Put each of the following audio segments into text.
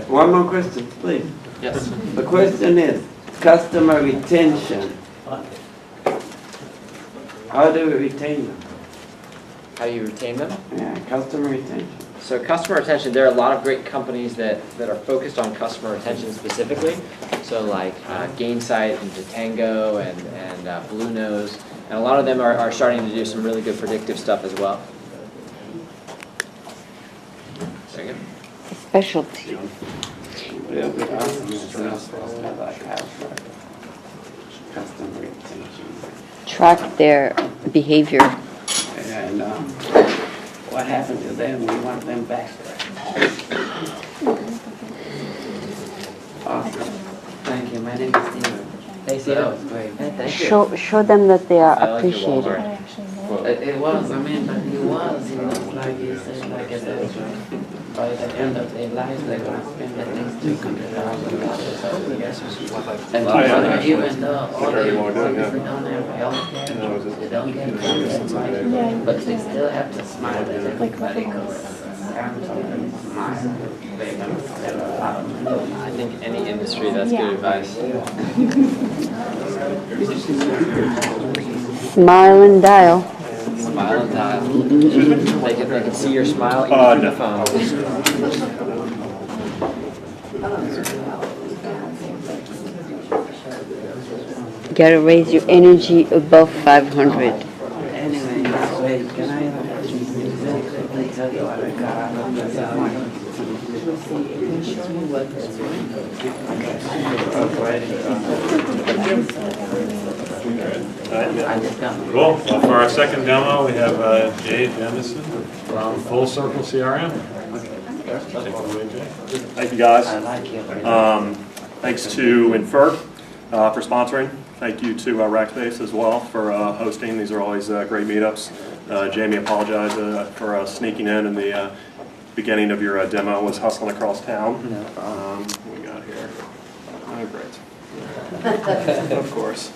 One more question, please. Yes. The question is customer retention. How do we retain them? How do you retain them? Yeah, customer retention. So customer retention, there are a lot of great companies that are focused on customer retention specifically. So like Gainsight and Tango and Blue Nose. And a lot of them are starting to do some really good predictive stuff as well. Second. Specialty. Real good customers like customer retention. Track their behavior. And what happened to them? We want them back. Awesome. Thank you. My name is Steven. Thanks, That was great. Thank you. Show them that they are I like your appreciated. Walmart quote. It was, I mean, but he was like you said, like I said, by the end of their lives, they're going to spend at least $200,000. And even though all they don't have healthcare, they don't get coverage, but they still have to smile at everybody because smile, they're going to spend a lot of money. I think any industry, that's good advice. Smile and dial. Smile and dial. They can see your smile even through the phone. You gotta raise your energy above 500. Anyway, wait, can I really quickly tell you what I got out of this? Cool. Well, for our second demo, we have Jay Jennison from Full Circle CRM. Take it away, Jay. Thank you, guys. I like it. Thanks to Infer for sponsoring. Thank you to Rackspace as well for hosting. These are always great meetups. Jamie, apologize for sneaking in the beginning of your demo. Was hustling across town. What we got here? Oh, great. Of course.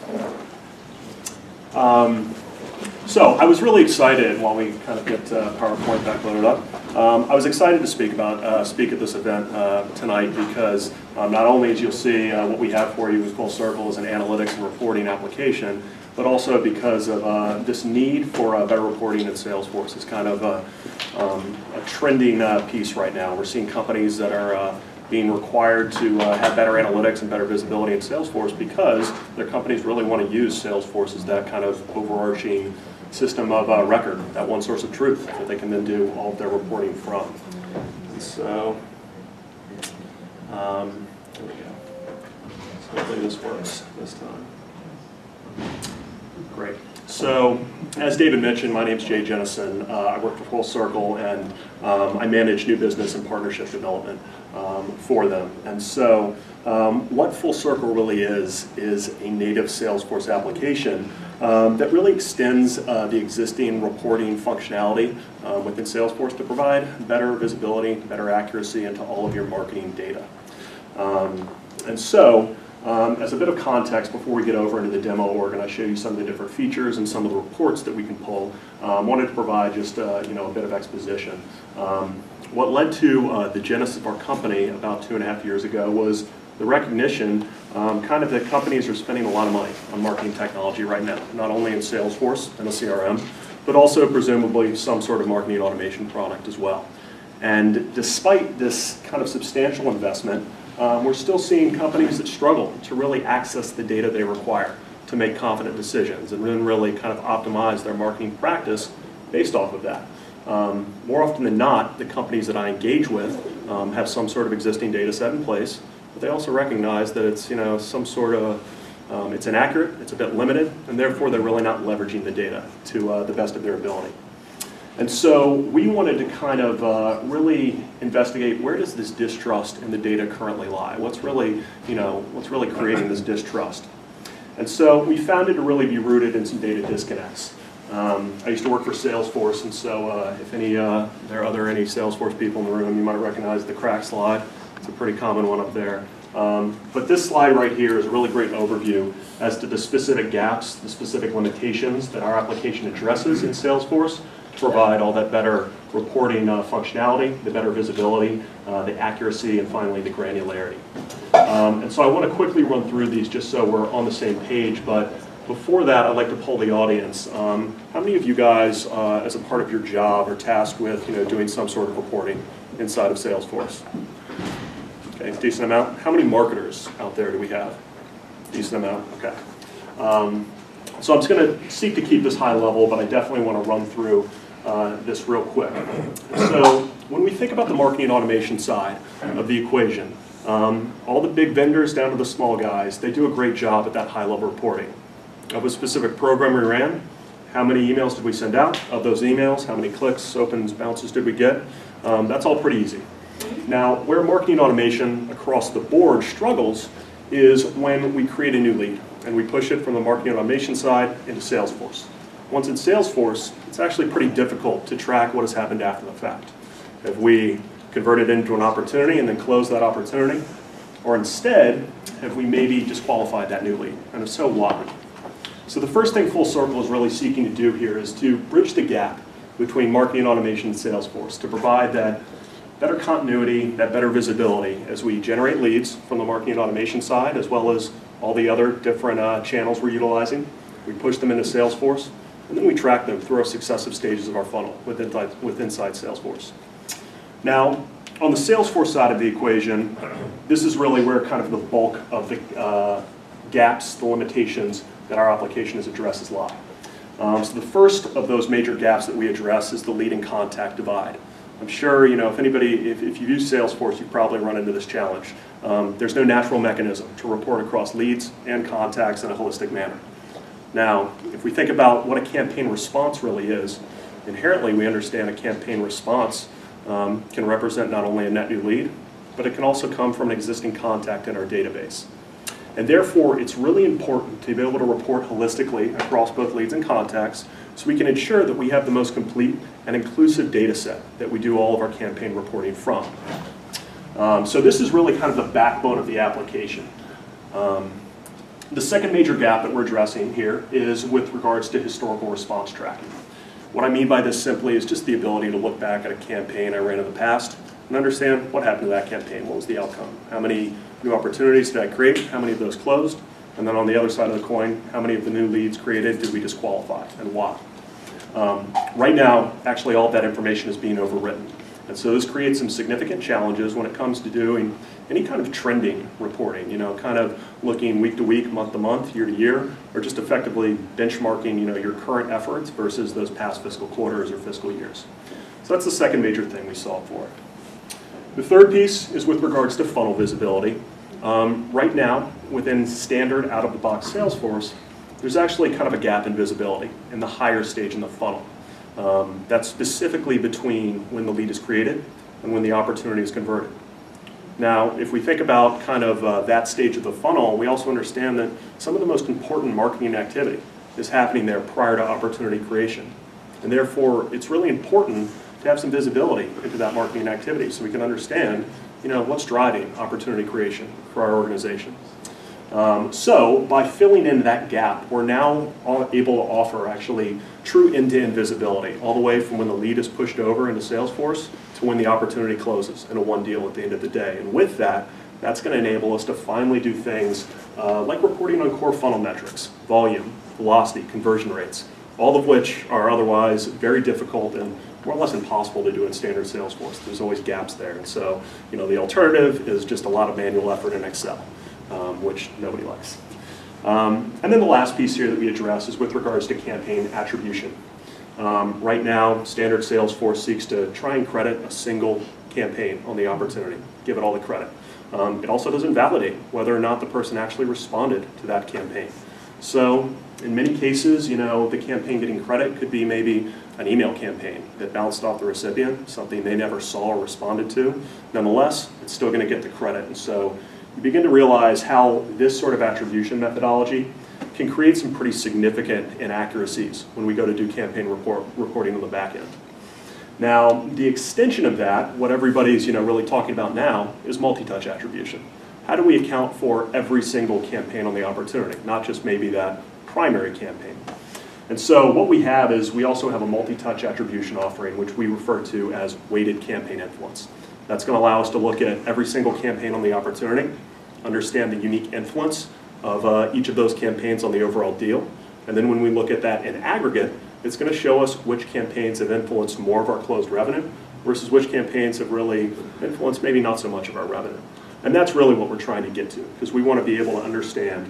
So I was really excited while we kind of get PowerPoint back loaded up. I was excited to speak at this event tonight because not only as you'll see what we have for you with Full Circle as an analytics and reporting application, but also because of this need for better reporting in Salesforce. It's kind of a trending piece right now. We're seeing companies that are being required to have better analytics and better visibility in Salesforce because their companies really want to use Salesforce as that kind of overarching system of record, that one source of truth that they can then do all of their reporting from. And so, there we go. So hopefully this works this time. Great. So, as David mentioned, my name is Jay Jennison. I work for Full Circle, and I manage new business and partnership development for them. And so, what Full Circle really is a native Salesforce application that really extends the existing reporting functionality within Salesforce to provide better visibility, better accuracy into all of your marketing data. And so, as a bit of context before we get over into the demo org and I show you some of the different features and some of the reports that we can pull, wanted to provide just a bit of exposition. What led to the genesis of our company about 2.5 years ago was the recognition kind of that companies are spending a lot of money on marketing technology right now, not only in Salesforce and a CRM, but also presumably some sort of marketing automation product as well. And despite this kind of substantial investment, we're still seeing companies that struggle to really access the data they require to make confident decisions and then really kind of optimize their marketing practice based off of that. More often than not, the companies that I engage with have some sort of existing data set in place, but they also recognize that it's some sort of it's inaccurate, it's a bit limited, and therefore they're really not leveraging the data to the best of their ability. And so we wanted to kind of really investigate where does this distrust in the data currently lie? What's really creating this distrust? And so we found it to really be rooted in some data disconnects. I used to work for Salesforce, and so if there are any Salesforce people in the room, you might recognize the crack slide. It's a pretty common one up there. But this slide right here is a really great overview as to the specific gaps, the specific limitations that our application addresses in Salesforce to provide all that better reporting functionality, the better visibility, the accuracy, and finally the granularity. And so I want to quickly run through these just so we're on the same page, but before that I'd like to poll the audience. How many of you guys, as a part of your job, are tasked with doing some sort of reporting inside of Salesforce? Okay, decent amount. How many marketers out there do we have? Decent amount, okay. So I'm just going to seek to keep this high level, but I definitely want to run through this real quick. So when we think about the marketing and automation side of the equation, all the big vendors down to the small guys, they do a great job at that high level reporting. Of a specific program we ran, how many emails did we send out? Of those emails, how many clicks, opens, bounces did we get? That's all pretty easy. Now, where marketing automation across the board struggles is when we create a new lead and we push it from the marketing automation side into Salesforce. Once in Salesforce, it's actually pretty difficult to track what has happened after the fact. If we convert it into an opportunity and then close that opportunity, or instead, have we maybe disqualified that new lead? And if so, why? So the first thing Full Circle is really seeking to do here is to bridge the gap between marketing automation and Salesforce to provide that better continuity, that better visibility as we generate leads from the marketing and automation side, as well as all the other different channels we're utilizing. We push them into Salesforce, and then we track them through our successive stages of our funnel with inside Salesforce. Now, on the Salesforce side of the equation, this is really where kind of the bulk of the gaps, the limitations that our application addresses lie. So the first of those major gaps that we address is the lead and contact divide. I'm sure, if anybody, if you've used Salesforce, you've probably run into this challenge. There's no natural mechanism to report across leads and contacts in a holistic manner. Now, if we think about what a campaign response really is, inherently we understand a campaign response can represent not only a net new lead, but it can also come from an existing contact in our database. And therefore, it's really important to be able to report holistically across both leads and contacts so we can ensure that we have the most complete and inclusive data set that we do all of our campaign reporting from. So this is really kind of the backbone of the application. The second major gap that we're addressing here is with regards to historical response tracking. What I mean by this simply is just the ability to look back at a campaign I ran in the past and understand what happened to that campaign, what was the outcome, how many new opportunities did I create, how many of those closed, and then on the other side of the coin, how many of the new leads created did we disqualify and why. Right now, actually all of that information is being overwritten. And so this creates some significant challenges when it comes to doing any kind of trending reporting, kind of looking week to week, month to month, year to year, or just effectively benchmarking, your current efforts versus those past fiscal quarters or fiscal years. So that's the second major thing we solve for. The third piece is with regards to funnel visibility. Right now, within standard out-of-the-box Salesforce, there's actually kind of a gap in visibility in the higher stage in the funnel. That's specifically between when the lead is created and when the opportunity is converted. Now, if we think about kind of that stage of the funnel, we also understand that some of the most important marketing activity is happening there prior to opportunity creation. And therefore, it's really important to have some visibility into that marketing activity so we can understand, what's driving opportunity creation for our organization. So by filling in that gap, we're now able to offer actually true end-to-end visibility, all the way from when the lead is pushed over into Salesforce to when the opportunity closes in a one deal at the end of the day. And with that, that's going to enable us to finally do things like reporting on core funnel metrics, volume, velocity, conversion rates, all of which are otherwise very difficult and more or less impossible to do in standard Salesforce. There's always gaps there. And so, the alternative is just a lot of manual effort in Excel, which nobody likes. And then the last piece here that we address is with regards to campaign attribution. Right now, standard Salesforce seeks to try and credit a single campaign on the opportunity, give it all the credit. It also doesn't validate whether or not the person actually responded to that campaign. So in many cases, the campaign getting credit could be maybe an email campaign that bounced off the recipient, something they never saw or responded to. Nonetheless, it's still going to get the credit. And so you begin to realize how this sort of attribution methodology can create some pretty significant inaccuracies when we go to do campaign reporting on the back end. Now, the extension of that, what everybody's really talking about now, is multi-touch attribution. How do we account for every single campaign on the opportunity, not just maybe that primary campaign? And so what we have is we also have a multi-touch attribution offering, which we refer to as weighted campaign influence. That's going to allow us to look at every single campaign on the opportunity, understand the unique influence of each of those campaigns on the overall deal. And then when we look at that in aggregate, it's going to show us which campaigns have influenced more of our closed revenue versus which campaigns have really influenced maybe not so much of our revenue. And that's really what we're trying to get to, because we want to be able to understand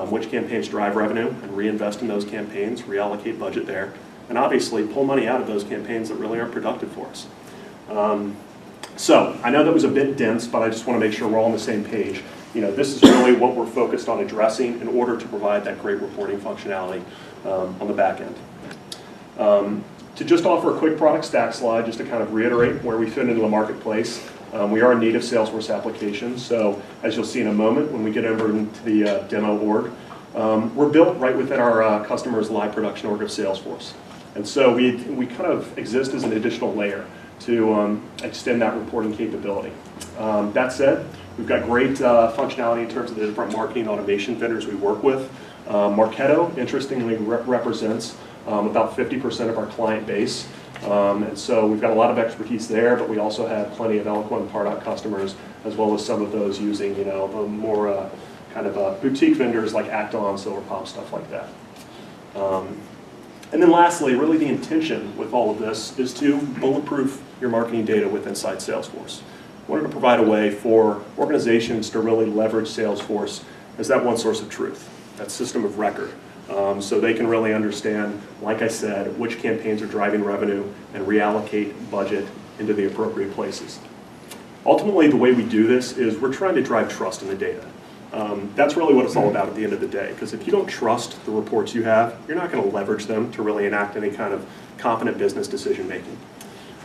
which campaigns drive revenue and reinvest in those campaigns, reallocate budget there, and obviously pull money out of those campaigns that really aren't productive for us. So I know that was a bit dense, but I just want to make sure we're all on the same page. This is really what we're focused on addressing in order to provide that great reporting functionality on the back end. To just offer a quick product stack slide, just to kind of reiterate where we fit into the marketplace. We are a native Salesforce application, so as you'll see in a moment when we get over into the demo org, we're built right within our customer's live production org of Salesforce. And so we kind of exist as an additional layer to extend that reporting capability. That said, we've got great functionality in terms of the different marketing automation vendors we work with. Marketo, interestingly, represents about 50% of our client base. And so we've got a lot of expertise there, but we also have plenty of Eloquent and Pardot customers, as well as some of those using, more kind of boutique vendors like Acton, Silverpop, stuff like that. And then lastly, really the intention with all of this is to bulletproof your marketing data with inside Salesforce. We wanted to provide a way for organizations to really leverage Salesforce as that one source of truth, that system of record. So they can really understand, like I said, which campaigns are driving revenue and reallocate budget into the appropriate places. Ultimately, the way we do this is we're trying to drive trust in the data. That's really what it's all about at the end of the day, because if you don't trust the reports you have, you're not going to leverage them to really enact any kind of competent business decision making.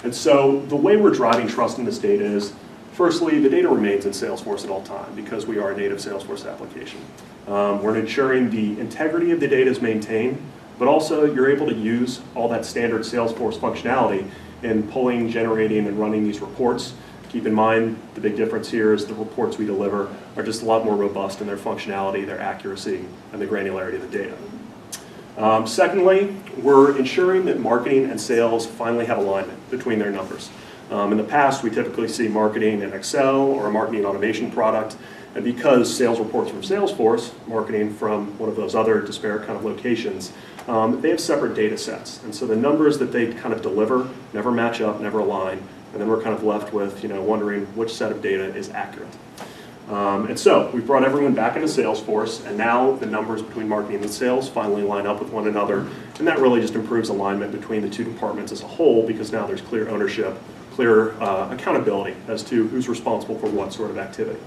And so the way we're driving trust in this data is, firstly, the data remains in Salesforce at all time because we are a native Salesforce application. We're ensuring the integrity of the data is maintained, but also you're able to use all that standard Salesforce functionality in pulling, generating, and running these reports. Keep in mind, the big difference here is the reports we deliver are just a lot more robust in their functionality, their accuracy, and the granularity of the data. Secondly, we're ensuring that marketing and sales finally have alignment between their numbers. In the past, we typically see marketing in Excel or a marketing automation product, and because sales reports from Salesforce, marketing from one of those other disparate kind of locations, they have separate data sets. And so the numbers that they kind of deliver never match up, never align, and then we're kind of left with wondering which set of data is accurate. And so we've brought everyone back into Salesforce, and now the numbers between marketing and sales finally line up with one another, and that really just improves alignment between the two departments as a whole, because now there's clear ownership, clear accountability as to who's responsible for what sort of activity.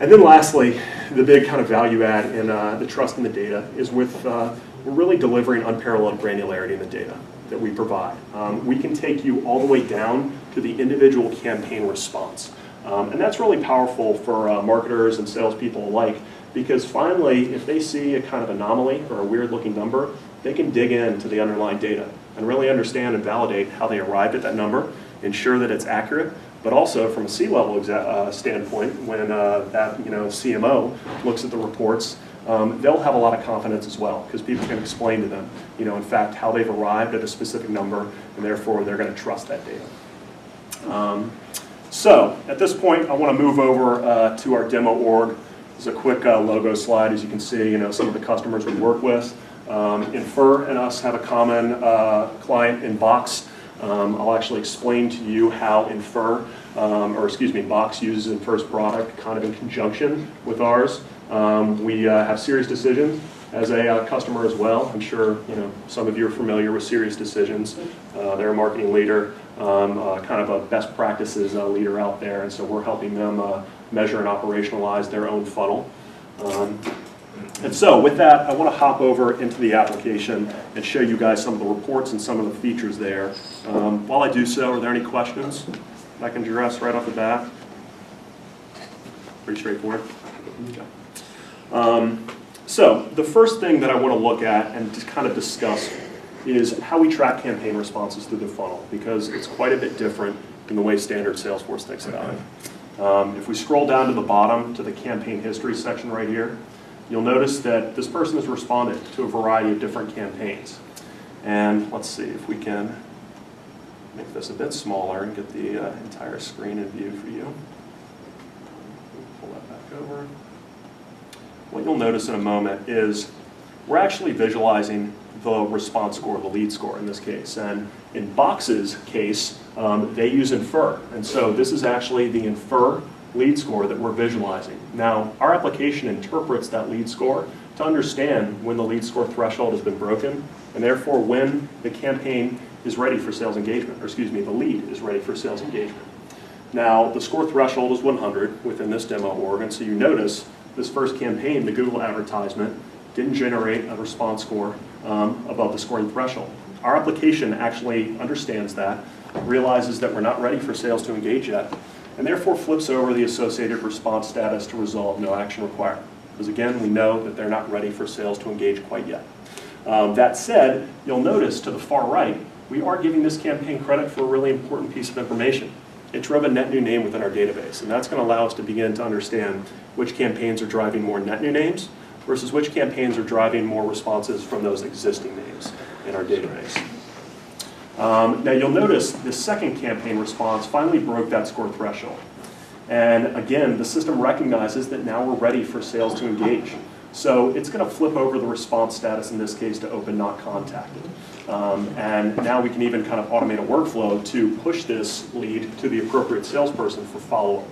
And then lastly, the big kind of value add in the trust in the data is with we're really delivering unparalleled granularity in the data that we provide. We can take you all the way down to the individual campaign response. And that's really powerful for marketers and salespeople alike, because finally, if they see a kind of anomaly or a weird looking number, they can dig into the underlying data and really understand and validate how they arrived at that number, ensure that it's accurate, but also from a C-level standpoint, when that CMO looks at the reports, they'll have a lot of confidence as well, because people can explain to them, in fact, how they've arrived at a specific number, and therefore they're going to trust that data. So at this point, I want to move over to our demo org. This is a quick logo slide. As you can see, some of the customers we work with. Infer and us have a common client in Box. I'll actually explain to you how Box uses Infer's product kind of in conjunction with ours. We have Serious Decisions as a customer as well. I'm sure some of you are familiar with Serious Decisions. They're a marketing leader, kind of a best practices leader out there, and so we're helping them measure and operationalize their own funnel. And so with that, I want to hop over into the application and show you guys some of the reports and some of the features there. While I do so, are there any questions I can address right off the bat? Pretty straightforward. Okay. So the first thing that I want to look at and just kind of discuss is how we track campaign responses through the funnel, because it's quite a bit different than the way standard Salesforce thinks about it. If we scroll down to the bottom to the campaign history section right here, you'll notice that this person has responded to a variety of different campaigns. And let's see if we can make this a bit smaller and get the entire screen in view for you. Pull that back over. What you'll notice in a moment is we're actually visualizing the response score, the lead score in this case. And in Box's case, they use Infer. And so this is actually the Infer lead score that we're visualizing. Now, our application interprets that lead score to understand when the lead score threshold has been broken, and therefore when the campaign is ready for sales engagement, or excuse me, the lead is ready for sales engagement. Now, the score threshold is 100 within this demo org, and so you notice this first campaign, the Google advertisement, didn't generate a response score above the scoring threshold. Our application actually understands that, realizes that we're not ready for sales to engage yet, and therefore flips over the associated response status to resolve no action required. Because again, we know that they're not ready for sales to engage quite yet. That said, you'll notice to the far right, we are giving this campaign credit for a really important piece of information. It drove a net new name within our database, and that's going to allow us to begin to understand which campaigns are driving more net new names versus which campaigns are driving more responses from those existing names in our database. Now you'll notice the second campaign response finally broke that score threshold. And again, the system recognizes that now we're ready for sales to engage. So it's going to flip over the response status in this case to open not contacted. And now we can even kind of automate a workflow to push this lead to the appropriate salesperson for follow-up.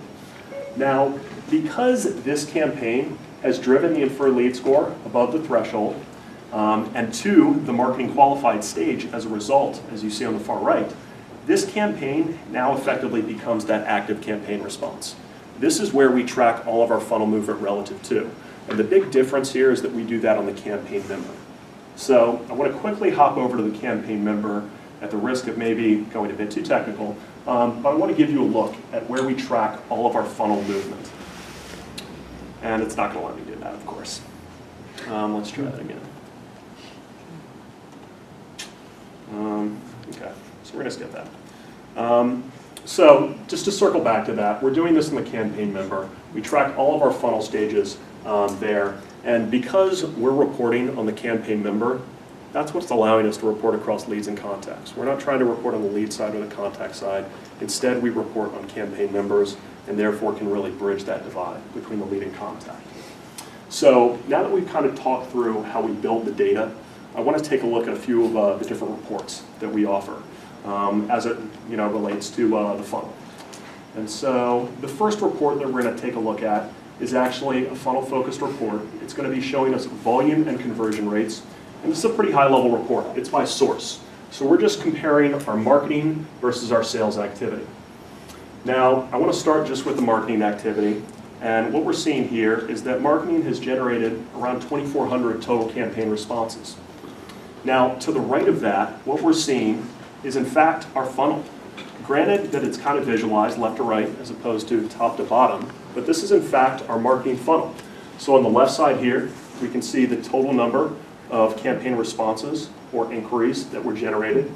Now, because this campaign has driven the Infer lead score above the threshold and to the marketing qualified stage as a result, as you see on the far right, this campaign now effectively becomes that active campaign response. This is where we track all of our funnel movement relative to. And the big difference here is that we do that on the campaign member. So I want to quickly hop over to the campaign member at the risk of maybe going a bit too technical, but I want to give you a look at where we track all of our funnel movement. And it's not going to let me do that, of course. Let's try that again. Okay, so we're going to skip that. So just to circle back to that, we're doing this in the campaign member. We track all of our funnel stages there. And because we're reporting on the campaign member, that's what's allowing us to report across leads and contacts. We're not trying to report on the lead side or the contact side. Instead, we report on campaign members and therefore can really bridge that divide between the lead and contact. So now that we've kind of talked through how we build the data, I want to take a look at a few of the different reports that we offer as it relates to the funnel. And so the first report that we're going to take a look at is actually a funnel-focused report. It's going to be showing us volume and conversion rates. And this is a pretty high-level report. It's by source. So we're just comparing our marketing versus our sales activity. Now, I want to start just with the marketing activity. And what we're seeing here is that marketing has generated around 2,400 total campaign responses. Now, to the right of that, what we're seeing is, in fact, our funnel. Granted that it's kind of visualized left to right as opposed to top to bottom, but this is, in fact, our marketing funnel. So on the left side here, we can see the total number of campaign responses or inquiries that were generated.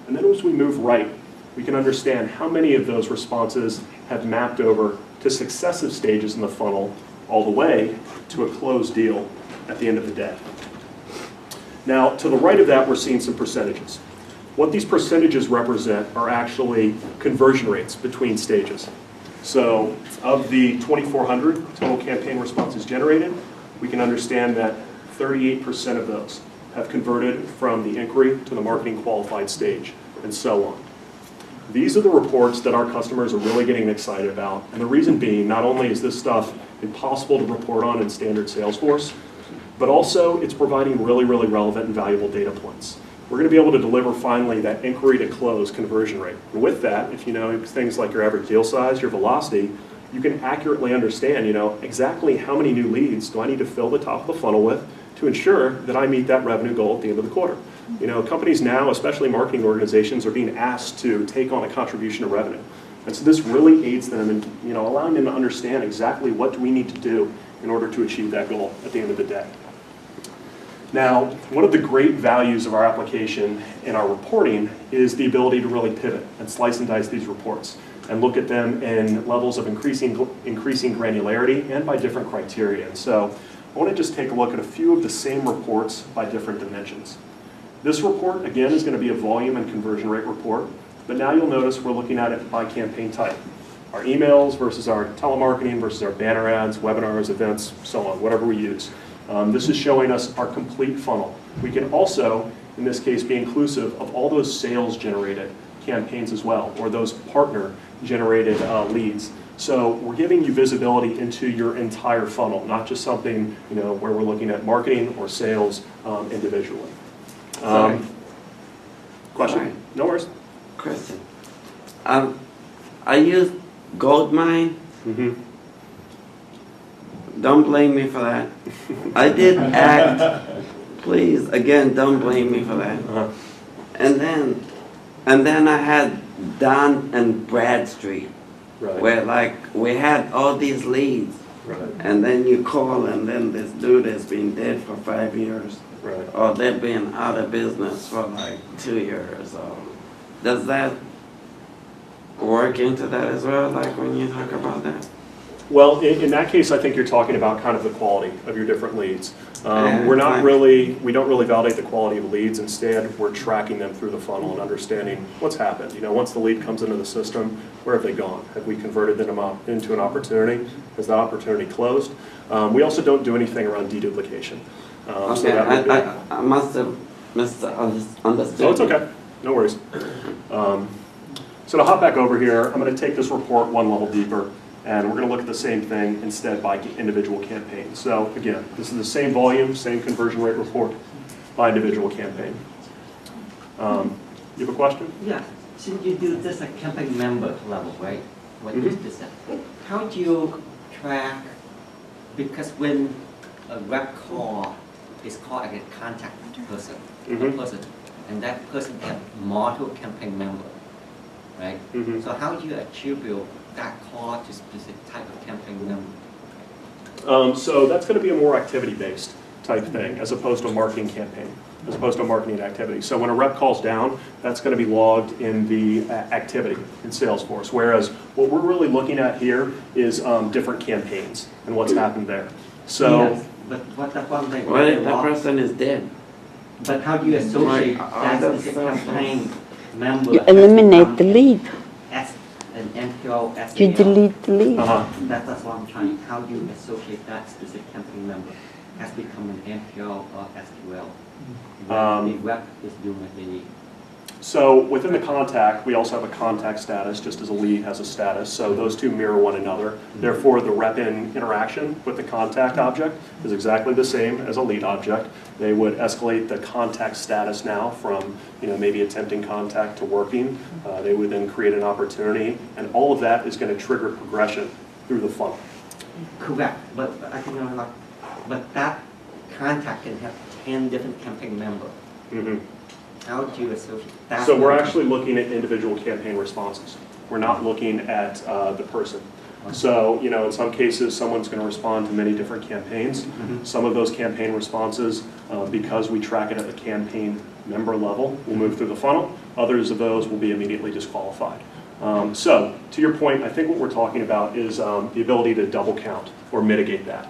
And then as we move right, we can understand how many of those responses have mapped over to successive stages in the funnel all the way to a closed deal at the end of the day. Now, to the right of that, we're seeing some percentages. What these percentages represent are actually conversion rates between stages. So of the 2,400 total campaign responses generated, we can understand that 38% of those have converted from the inquiry to the marketing qualified stage, and so on. These are the reports that our customers are really getting excited about, and the reason being, not only is this stuff impossible to report on in standard Salesforce, but also it's providing really, really relevant and valuable data points. We're going to be able to deliver finally that inquiry to close conversion rate. And with that, if you know things like your average deal size, your velocity, you can accurately understand, exactly how many new leads do I need to fill the top of the funnel with to ensure that I meet that revenue goal at the end of the quarter. Companies now, especially marketing organizations, are being asked to take on a contribution to revenue. And so this really aids them in, allowing them to understand exactly what do we need to do in order to achieve that goal at the end of the day. Now, one of the great values of our application in our reporting is the ability to really pivot and slice and dice these reports and look at them in levels of increasing granularity and by different criteria. And so I want to just take a look at a few of the same reports by different dimensions. This report, again, is going to be a volume and conversion rate report, but now you'll notice we're looking at it by campaign type. Our emails versus our telemarketing versus our banner ads, webinars, events, so on, whatever we use. This is showing us our complete funnel. We can also, in this case, be inclusive of all those sales-generated campaigns as well, or those partner-generated leads. So we're giving you visibility into your entire funnel, not just something where we're looking at marketing or sales individually. Question? Sorry. No worries. Question. I use Goldmine. Mm-hmm. Don't blame me for that. I did act. Please, again, don't blame me for that. Uh-huh. And then I had Don and Bradstreet, Right. where like we had all these leads, Right. and then you call, and then this dude has been dead for 5 years, Right. or they've been out of business for like 2 years. Or does that work into that as well? Like when you talk about that? Well, in that case, I think you're talking about kind of the quality of your different leads. We don't really validate the quality of leads. Instead, we're tracking them through the funnel and understanding what's happened. Once the lead comes into the system, where have they gone? Have we converted them into an opportunity? Has that opportunity closed? We also don't do anything around deduplication. Okay, So that would be, I must have misunderstood. oh, it's okay. No worries. So to hop back over here, I'm going to take this report one level deeper. And we're going to look at the same thing instead by individual campaign. So again, this is the same volume, same conversion rate report by individual campaign. You have a question? Yeah, since you do this at campaign member level, right? What is this? How do you track, because when a rep call is called as a contact person, and that person has multiple campaign member, right? So how do you attribute that call to specific type of campaign member? So that's going to be a more activity-based type thing as opposed to a marketing campaign, as opposed to a marketing activity. So when a rep calls down, that's going to be logged in the activity in Salesforce, whereas what we're really looking at here is different campaigns and what's happened there. So, yes, but what the one thing? What if that person is dead? But how do you associate that that's specific so campaign member? You eliminate the lead. As an MQL, as You delete the lead. That's what I'm trying. How do you associate that specific campaign member has become an MQL or SQL? The web is doing what they need. So within the contact, we also have a contact status, just as a lead has a status. So those two mirror one another. Therefore, the rep-in interaction with the contact object is exactly the same as a lead object. They would escalate the contact status now from maybe attempting contact to working. They would then create an opportunity, and all of that is going to trigger progression through the funnel. Correct, but I think but that contact can have 10 different campaign members. How do you associate that? So we're actually looking at individual campaign responses. We're not looking at the person. So, in some cases, someone's going to respond to many different campaigns. Some of those campaign responses, because we track it at the campaign member level, will move through the funnel. Others of those will be immediately disqualified. So, to your point, I think what we're talking about is the ability to double count or mitigate that.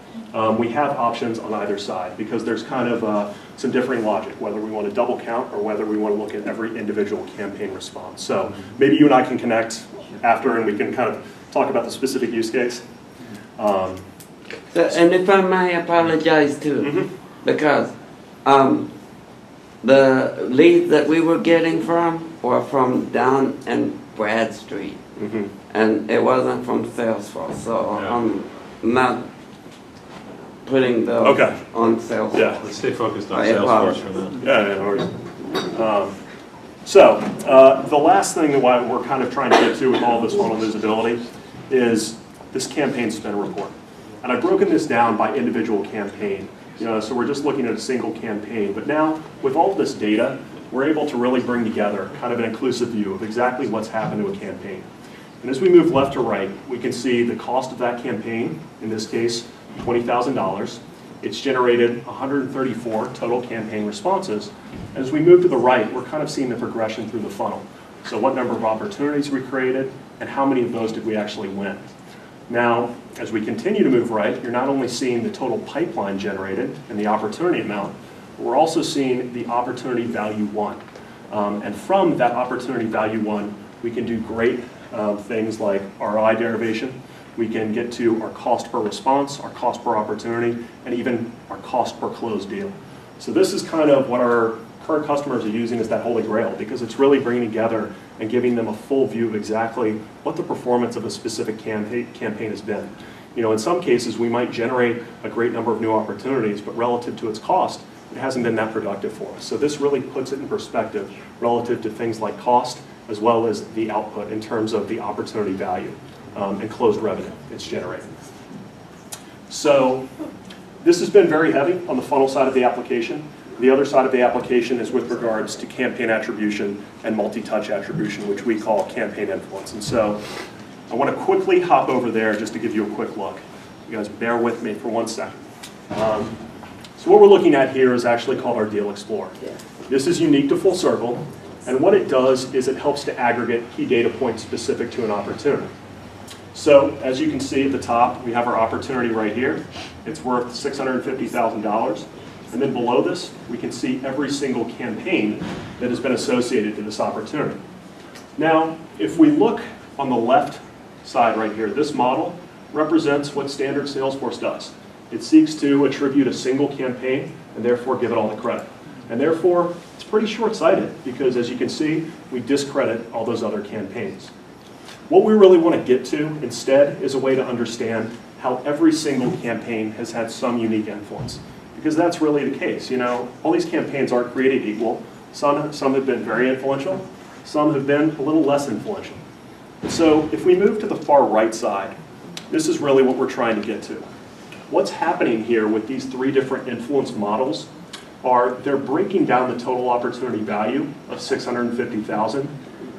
We have options on either side because there's kind of some differing logic, whether we want to double count or whether we want to look at every individual campaign response. So maybe you and I can connect after and we can kind of talk about the specific use case. So, and if I may apologize too, because the leads that we were getting from were from Don and Bradstreet, and it wasn't from Salesforce. So I'm not putting those on Salesforce. Yeah. Let's stay focused on I Salesforce apologize. for now. Yeah, no worries. So the last thing that we're kind of trying to get to with all this funnel visibility is this campaign spend report. And I've broken this down by individual campaign. So we're just looking at a single campaign. But now, with all of this data, we're able to really bring together kind of an inclusive view of exactly what's happened to a campaign. And as we move left to right, we can see the cost of that campaign, in this case, $20,000. It's generated 134 total campaign responses. As we move to the right, we're kind of seeing the progression through the funnel. So what number of opportunities we created, and how many of those did we actually win? Now, as we continue to move right, you're not only seeing the total pipeline generated and the opportunity amount, but we're also seeing the opportunity value won. And from that opportunity value won, we can do great things like ROI derivation. We can get to our cost per response, our cost per opportunity, and even our cost per closed deal. So this is kind of what our current customers are using as that holy grail, because it's really bringing together and giving them a full view of exactly what the performance of a specific campaign has been. You know, in some cases, we might generate a great number of new opportunities, but relative to its cost, it hasn't been that productive for us. So this really puts it in perspective relative to things like cost, as well as the output in terms of the opportunity value and closed revenue it's generating. So this has been very heavy on the funnel side of the application. The other side of the application is with regards to campaign attribution and multi-touch attribution, which we call campaign influence. And so I want to quickly hop over there just to give you a quick look. You guys bear with me for 1 second. So what we're looking at here is actually called our Deal Explorer. This is unique to Full Circle, and what it does is it helps to aggregate key data points specific to an opportunity. So as you can see at the top, we have our opportunity right here. It's worth $650,000. And then below this, we can see every single campaign that has been associated to this opportunity. Now, if we look on the left side right here, this model represents what standard Salesforce does. It seeks to attribute a single campaign and therefore give it all the credit. And therefore, it's pretty short-sighted because as you can see, we discredit all those other campaigns. What we really want to get to instead is a way to understand how every single campaign has had some unique influence. Because that's really the case. You know, all these campaigns aren't created equal. Some have been very influential. Some have been a little less influential. And so if we move to the far right side, this is really what we're trying to get to. What's happening here with these three different influence models are they're breaking down the total opportunity value of $650,000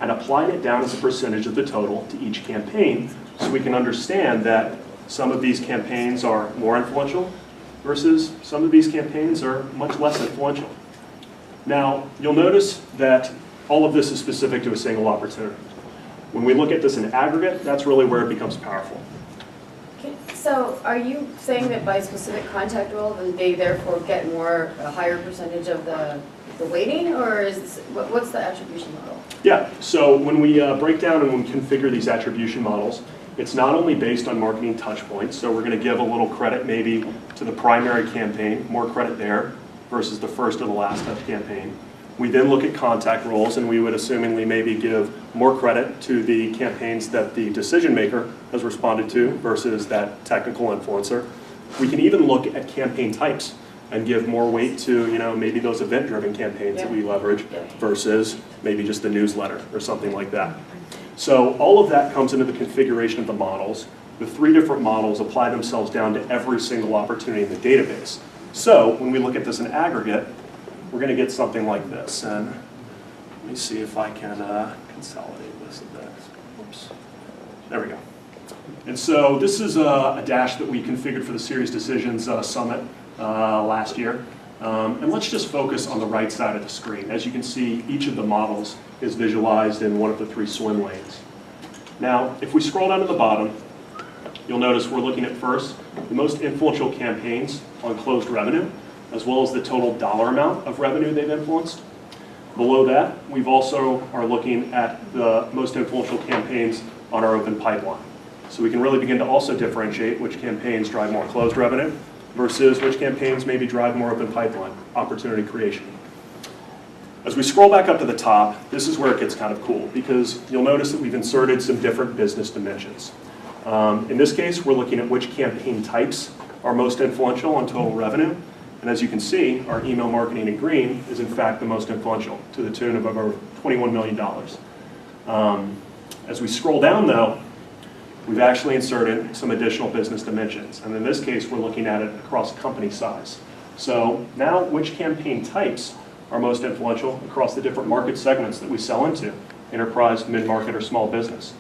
and applying it down as a percentage of the total to each campaign so we can understand that some of these campaigns are more influential versus some of these campaigns are much less influential. Now, you'll notice that all of this is specific to a single opportunity. When we look at this in aggregate, that's really where it becomes powerful. Okay, so are you saying that by specific contact role, they therefore get a higher percentage of the weighting, or what's the attribution model? Yeah, so when we break down and when we configure these attribution models, it's not only based on marketing touch points, so we're going to give a little credit maybe to the primary campaign, more credit there versus the first or the last touch campaign. We then look at contact roles, and we would assumingly maybe give more credit to the campaigns that the decision maker has responded to versus that technical influencer. We can even look at campaign types and give more weight to, you know, maybe those event-driven campaigns that we leverage versus maybe just the newsletter or something like that. So all of that comes into the configuration of the models. The three different models apply themselves down to every single opportunity in the database. So when we look at this in aggregate, we're going to get something like this. And let me see if I can consolidate this a bit. Oops. There we go. And so this is a dash that we configured for the Series Decisions Summit last year. And let's just focus on the right side of the screen. As you can see, each of the models is visualized in one of the three swim lanes. Now, if we scroll down to the bottom, you'll notice we're looking at first the most influential campaigns on closed revenue, as well as the total dollar amount of revenue they've influenced. Below that, we've also are looking at the most influential campaigns on our open pipeline. So we can really begin to also differentiate which campaigns drive more closed revenue versus which campaigns maybe drive more open pipeline, opportunity creation. As we scroll back up to the top, this is where it gets kind of cool because you'll notice that we've inserted some different business dimensions. In this case, we're looking at which campaign types are most influential on total revenue. And as you can see, our email marketing in green is in fact the most influential to the tune of over $21 million. As we scroll down though, we've actually inserted some additional business dimensions. And in this case, we're looking at it across company size. So now which campaign types are most influential across the different market segments that we sell into, enterprise, mid-market, or small business.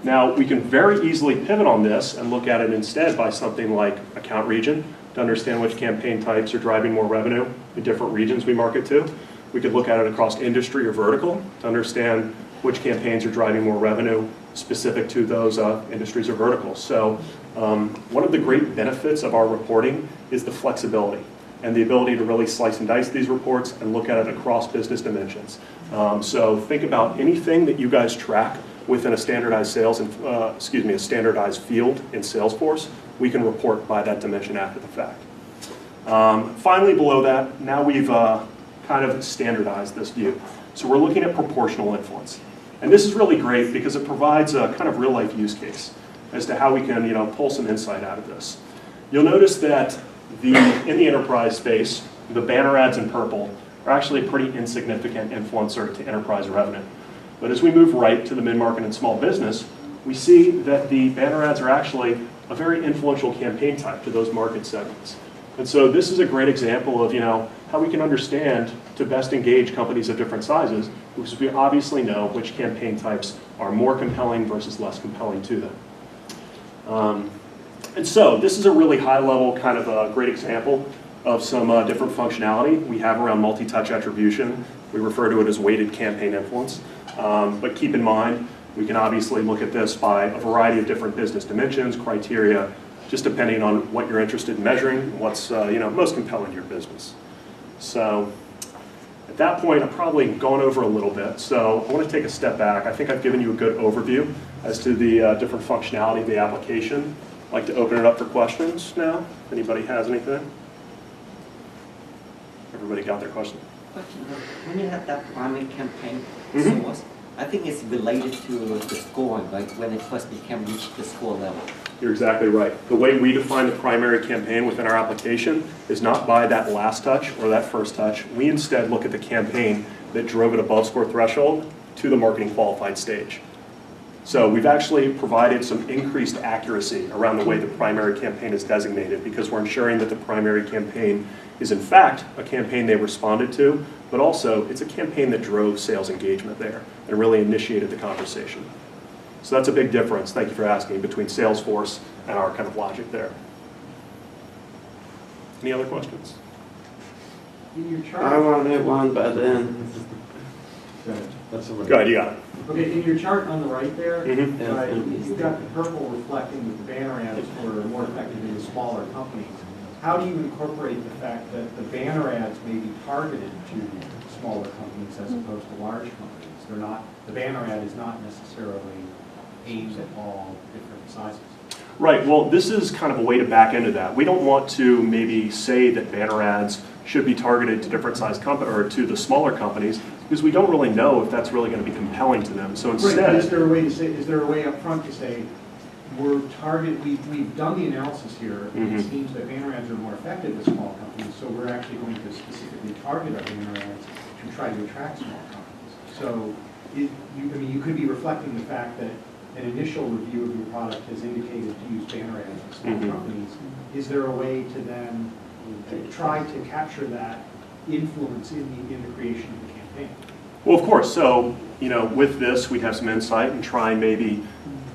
Now, we can very easily pivot on this and look at it instead by something like account region to understand which campaign types are driving more revenue in different regions we market to. We could look at it across industry or vertical to understand which campaigns are driving more revenue specific to those industries or verticals. So One of the great benefits of our reporting is the flexibility and the ability to really slice and dice these reports and look at it across business dimensions. So think about anything that you guys track within a standardized a standardized field in Salesforce. We can report by that dimension after the fact. Finally, below that, now we've kind of standardized this view. So we're looking at proportional influence. And this is really great because it provides a kind of real-life use case as to how we can pull some insight out of this. You'll notice that in the enterprise space, the banner ads in purple are actually a pretty insignificant influencer to enterprise revenue. But as we move right to the mid-market and small business, we see that the banner ads are actually a very influential campaign type to those market segments. And so this is a great example of how we can understand to best engage companies of different sizes, because we obviously know which campaign types are more compelling versus less compelling to them. And so this is a really high-level kind of a great example of some different functionality we have around multi-touch attribution. We refer to it as weighted campaign influence. But keep in mind, we can obviously look at this by a variety of different business dimensions, criteria, just depending on what you're interested in measuring, what's most compelling to your business. So at that point, I've probably gone over a little bit. So I want to take a step back. I think I've given you a good overview as to the different functionality of the application. I'd like to open it up for questions now. If anybody has anything. Everybody got their question? When you have that primary campaign source, I think it's related to the scoring, like when it first became reach the score level. You're exactly right. The way we define the primary campaign within our application is not by that last touch or that first touch. We instead look at the campaign that drove it above score threshold to the marketing qualified stage. So we've actually provided some increased accuracy around the way the primary campaign is designated, because we're ensuring that the primary campaign is in fact a campaign they responded to, but also it's a campaign that drove sales engagement there and really initiated the conversation. So that's a big difference, thank you for asking, between Salesforce and our kind of logic there. Any other questions? I wanted one by then. Go ahead, you got it. Okay, in your chart on the right there, Mhm. you've got the purple reflecting that the banner ads were more effective in the smaller companies. How do you incorporate the fact that the banner ads may be targeted to smaller companies as opposed to large companies? They're not, the banner ad is not necessarily aimed at all different sizes. Right, well, this is kind of a way to back into that. We don't want to maybe say that banner ads should be targeted to different size companies or to the smaller companies, because we don't really know if that's really going to be compelling to them. So instead, right, is there a way to say? Is there a way up front to say we've done the analysis here, and it seems that banner ads are more effective with small companies, so we're actually going to specifically target our banner ads to try to attract small companies. So you could be reflecting the fact that an initial review of your product has indicated to use banner ads with small companies. Is there a way to then try to capture that influence in the creation of the campaign? well, of course, so with this, we have some insight and try and maybe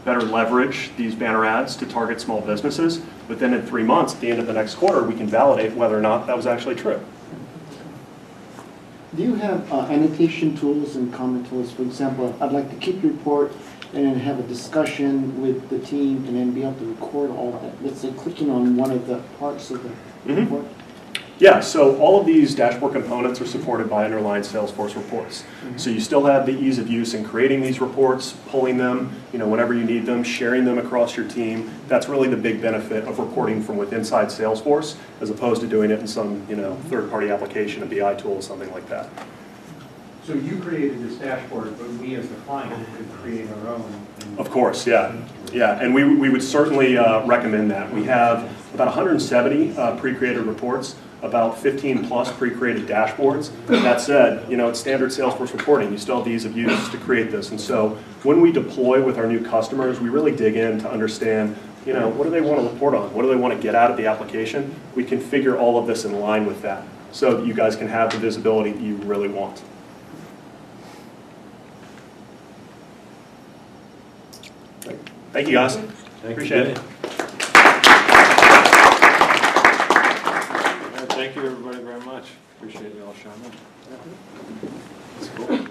better leverage these banner ads to target small businesses. But then in 3 months, at the end of the next quarter, we can validate whether or not that was actually true. Do you have annotation tools and comment tools? For example, I'd like to keep your report and then have a discussion with the team and then be able to record all of that. Let's say clicking on one of the parts of the report. Yeah, so all of these dashboard components are supported by underlying Salesforce reports. So you still have the ease of use in creating these reports, pulling them, whenever you need them, sharing them across your team. That's really the big benefit of reporting from within inside Salesforce, as opposed to doing it in some, third-party application, a BI tool, something like that. So you created this dashboard, but we as the client could create our own. Of course, yeah. Yeah, and we would certainly recommend that. We have about 170 pre-created reports, about 15 plus pre-created dashboards. That said, it's standard Salesforce reporting. You still have the ease of use to create this. And so when we deploy with our new customers, we really dig in to understand, what do they want to report on? What do they want to get out of the application? We configure all of this in line with that so that you guys can have the visibility that you really want. Thank you, guys. Appreciate it. Thank you, everybody, very much. Appreciate you all showing up. That's cool.